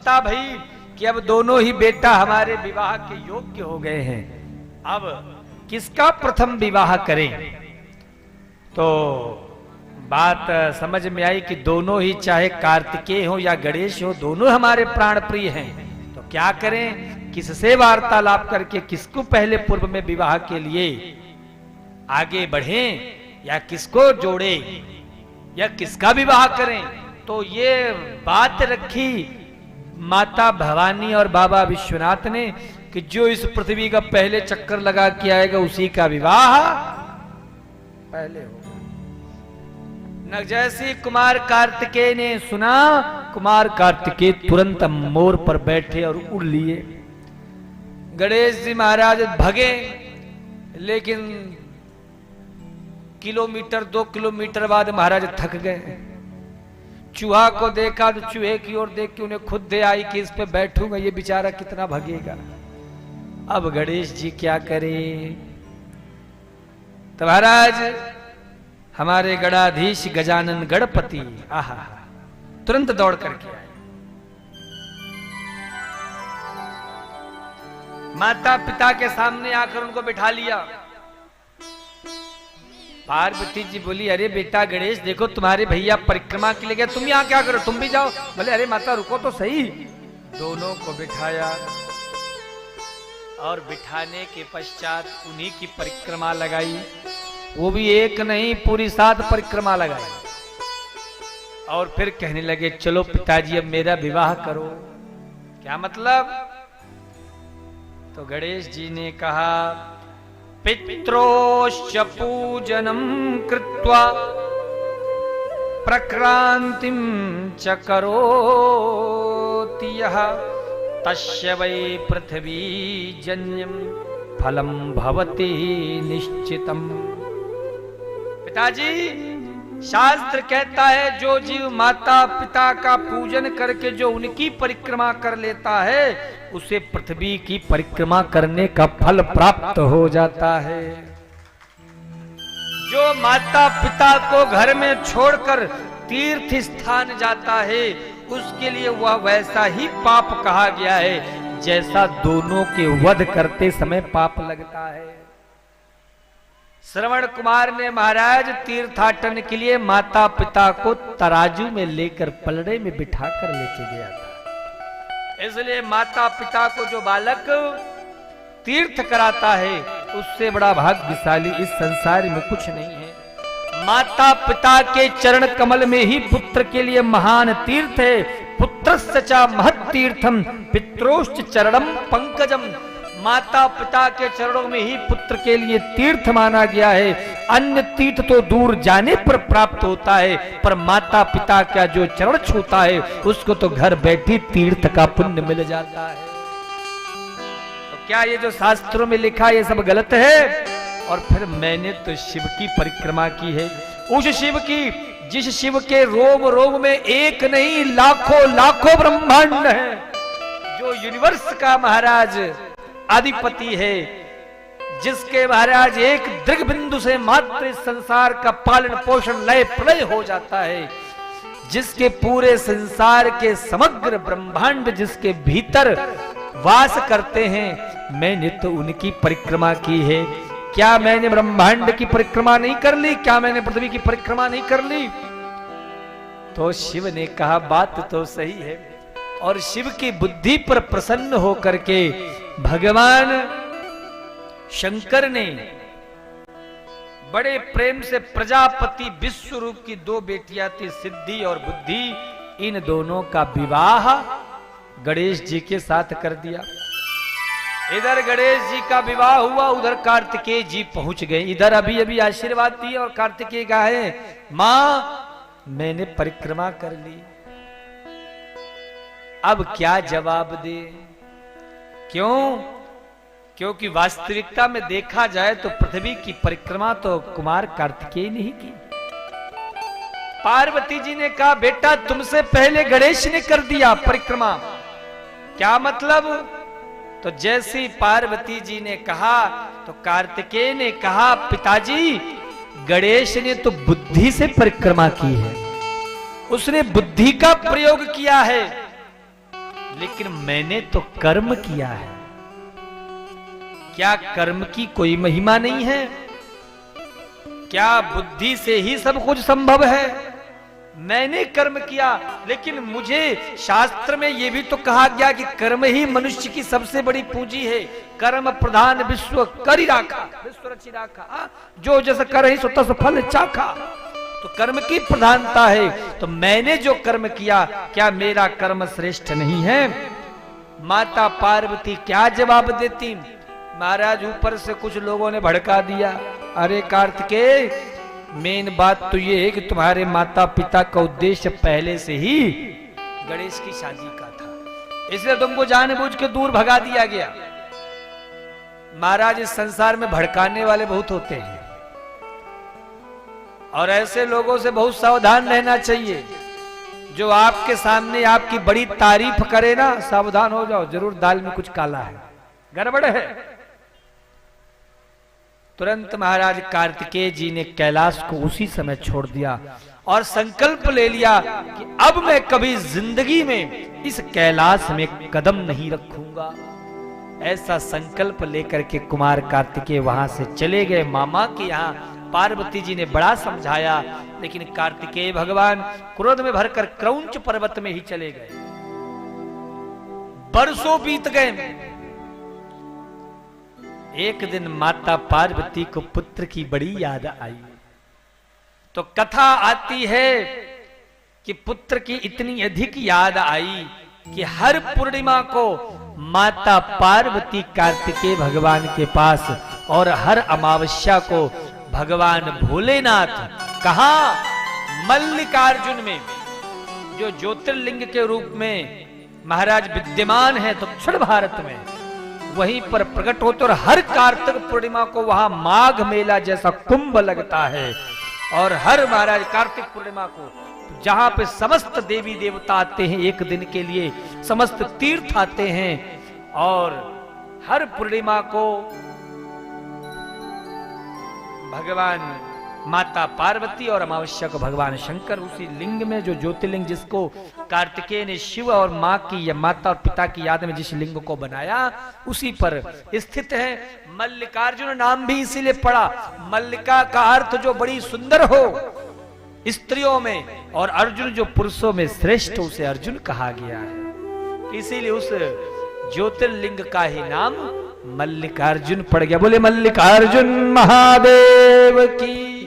भाई कि अब दोनों ही बेटा हमारे विवाह के योग्य हो गए हैं, अब किसका प्रथम विवाह करें। तो बात समझ में आई कि दोनों ही, चाहे कार्तिकेय हो या गणेश हो, दोनों हमारे प्राण प्रिय हैं। तो क्या करें, किससे वार्तालाप करके किसको पहले पूर्व में विवाह के लिए आगे बढ़ें, या किसको जोड़े, या किसका विवाह करें। तो ये बात रखी माता भवानी और बाबा विश्वनाथ ने कि जो इस पृथ्वी का पहले चक्कर लगा के आएगा उसी का विवाह पहले होगा। न जैसी कुमार कार्तिकेय ने सुना, कुमार कार्तिकेय तुरंत मोर पर बैठे और उड़ लिए। गणेश जी महाराज भगे, लेकिन किलोमीटर 2 किलोमीटर बाद महाराज थक गए। चूहा को देखा तो चूहे की ओर देख के उन्हें खुद दे आई कि इस पे बैठूंगा, ये बेचारा कितना भगेगा। अब गणेश जी क्या करें। तो महाराज हमारे गणाधीश गजानन गणपति आहा तुरंत दौड़ करके आए। माता पिता के सामने आकर उनको बिठा लिया। पार्वती जी बोली, अरे बेटा गणेश, देखो तुम्हारे भैया परिक्रमा के लिए गए, तुम यहाँ क्या करो, तुम भी जाओ। बोले, अरे माता रुको तो सही। दोनों को बिठाया और बिठाने के पश्चात उन्हीं की परिक्रमा लगाई। वो भी एक नहीं, पूरी 7 परिक्रमा लगाई। और फिर कहने लगे, चलो पिताजी अब मेरा विवाह करो। क्या मतलब। तो गणेश जी ने कहा, पित्रोश्च पूजनं कृत्वा प्रक्रांतिं च करोति यः तस्य वै पृथ्वी जन्यं फलं भवति निश्चितम्। पिताजी, शास्त्र कहता है जो जीव माता पिता का पूजन करके जो उनकी परिक्रमा कर लेता है उसे पृथ्वी की परिक्रमा करने का फल प्राप्त हो जाता है। जो माता पिता को घर में छोड़कर तीर्थ स्थान जाता है उसके लिए वह वैसा ही पाप कहा गया है जैसा दोनों के वध करते समय पाप लगता है। श्रवण कुमार ने महाराज तीर्थाटन के लिए माता पिता को तराजू में लेकर पलड़े में बिठाकर लेके गया था। इसलिए माता पिता को जो बालक तीर्थ कराता है उससे बड़ा भाग्यशाली इस संसार में कुछ नहीं है। माता पिता के चरण कमल में ही पुत्र के लिए महान तीर्थ है। पुत्रस्य च महत् तीर्थम पित्रोश्च चरणम पंकजम। माता पिता के चरणों में ही पुत्र के लिए तीर्थ माना गया है। अन्य तीर्थ तो दूर जाने पर प्राप्त होता है, पर माता पिता का जो चरण छूता है उसको तो घर बैठे तीर्थ का पुण्य मिल जाता है। तो क्या ये जो शास्त्रों में लिखा ये सब गलत है। और फिर मैंने तो शिव की परिक्रमा की है, उस शिव की जिस शिव के रोम रोम में एक नहीं लाखों लाखों ब्रह्मांड है, जो यूनिवर्स का महाराज अधिपति है, जिसके महाराज एक दृग बिंदु से मात्र इस संसार का पालन पोषण लय प्रलय हो जाता है, जिसके पूरे संसार के समग्र ब्रह्मांड जिसके भीतर वास करते हैं, मैंने तो उनकी परिक्रमा की है। क्या मैंने ब्रह्मांड की परिक्रमा नहीं कर ली? क्या मैंने पृथ्वी की परिक्रमा नहीं कर ली? तो शिव ने कहा, बात तो सही है। और शिव की बुद्धि पर प्रसन्न होकर के भगवान शंकर ने बड़े प्रेम से प्रजापति विश्वरूप की 2 बेटियां थी, सिद्धि और बुद्धि, इन दोनों का विवाह गणेश जी के साथ कर दिया। इधर गणेश जी का विवाह हुआ, उधर कार्तिकेय जी पहुंच गए। इधर अभी अभी आशीर्वाद दिए और कार्तिकेय का है, मां मैंने परिक्रमा कर ली, अब क्या जवाब दे। क्यों? क्योंकि वास्तविकता में देखा जाए तो पृथ्वी की परिक्रमा तो कुमार कार्तिकेय ने ही की। पार्वती जी ने कहा, बेटा तुमसे पहले गणेश ने कर दिया परिक्रमा। क्या मतलब? तो जैसी पार्वती जी ने कहा तो कार्तिकेय ने कहा, पिताजी गणेश ने तो बुद्धि से परिक्रमा की है, उसने बुद्धि का प्रयोग किया है, लेकिन मैंने तो कर्म किया है। क्या कर्म की कोई महिमा नहीं है? क्या बुद्धि से ही सब कुछ संभव है? मैंने कर्म किया, लेकिन मुझे शास्त्र में यह भी तो कहा गया कि कर्म ही मनुष्य की सबसे बड़ी पूंजी है। कर्म प्रधान विश्व करी राखा, विश्व रची राखा, जो जैसा कर ही सो तस फल चाखा। तो कर्म की प्रधानता है। तो मैंने जो कर्म किया, क्या मेरा कर्म श्रेष्ठ नहीं है? माता पार्वती क्या जवाब देती? महाराज ऊपर से कुछ लोगों ने भड़का दिया, अरे कार्तिकेय, मेन बात तो ये है कि तुम्हारे माता पिता का उद्देश्य पहले से ही गणेश की शादी का था, इसलिए तुमको जानबूझ के दूर भगा दिया गया। महाराज इस संसार में भड़काने वाले बहुत होते हैं और ऐसे लोगों से बहुत सावधान रहना चाहिए। जो आपके सामने आपकी बड़ी तारीफ करे ना, सावधान हो जाओ, जरूर दाल में कुछ काला है, गड़बड़ है। तुरंत महाराज कार्तिकेय जी ने कैलाश को उसी समय छोड़ दिया और संकल्प ले लिया कि अब मैं कभी जिंदगी में इस कैलाश में कदम नहीं रखूंगा। ऐसा संकल्प लेकर के कुमार कार्तिकेय वहां से चले गए मामा के यहाँ। पार्वती जी ने बड़ा समझाया, लेकिन कार्तिकेय भगवान क्रोध में भरकर क्रौंच पर्वत में ही चले गए। बरसों बीत गए। एक दिन माता पार्वती को पुत्र की बड़ी याद आई। तो कथा आती है कि पुत्र की इतनी अधिक याद आई कि हर पूर्णिमा को माता पार्वती कार्तिकेय भगवान के पास और हर अमावस्या को भगवान भोलेनाथ कहां? मल्लिकार्जुन में, जो ज्योतिर्लिंग के रूप में महाराज विद्यमान है दक्षिण भारत में, वहीं पर प्रकट होते। और हर कार्तिक पूर्णिमा को वहां माघ मेला जैसा कुंभ लगता है। और हर महाराज कार्तिक पूर्णिमा को जहां पे समस्त देवी देवता आते हैं एक दिन के लिए, समस्त तीर्थ आते हैं। और हर पूर्णिमा को भगवान माता पार्वती और अमावस्या को भगवान शंकर उसी लिंग में, जो ज्योतिर्लिंग जिसको कार्तिकेय ने शिव और माँ की या माता और पिता की याद में जिस लिंग को बनाया, उसी पर स्थित है। मल्लिकार्जुन नाम भी इसीलिए पड़ा। मल्लिका का अर्थ जो बड़ी सुंदर हो स्त्रियों में, और अर्जुन जो पुरुषों में श्रेष्ठ, उसे अर्जुन कहा गया है। इसीलिए उस ज्योतिर्लिंग का ही नाम मल्लिकार्जुन पड़ गया। बोले मल्लिकार्जुन महादेव की।